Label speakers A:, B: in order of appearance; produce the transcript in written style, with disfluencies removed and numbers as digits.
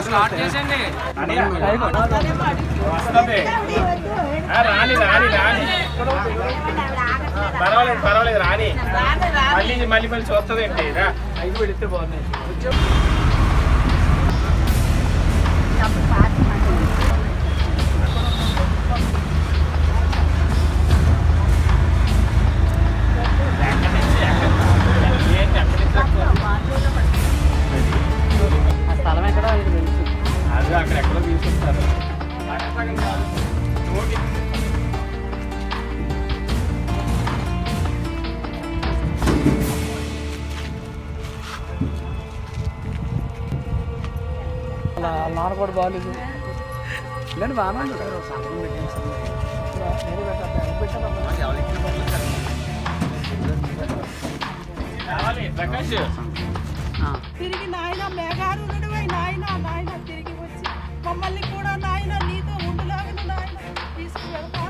A: Start చేసండి. రాని రాని రాని పర్వాలేదు పర్వాలేదు రాని మళ్ళీ మళ్ళీ మళ్ళీ చూస్తుందండి రా 5 పెడితే బాగున్నాయి. అక్కడ ఎక్కడో తీసుకుంటారు.
B: నాన్న కూడా బాగాలేదు లేదు బాగా
A: ప్రకాష్
C: తిరిగి నాయన మేఘారు నాయన నాయన తిరిగి వచ్చి మమ్మల్ని కూడా నాయన నీతో ఉండలాగను నాయన తీసుకువెళ్తా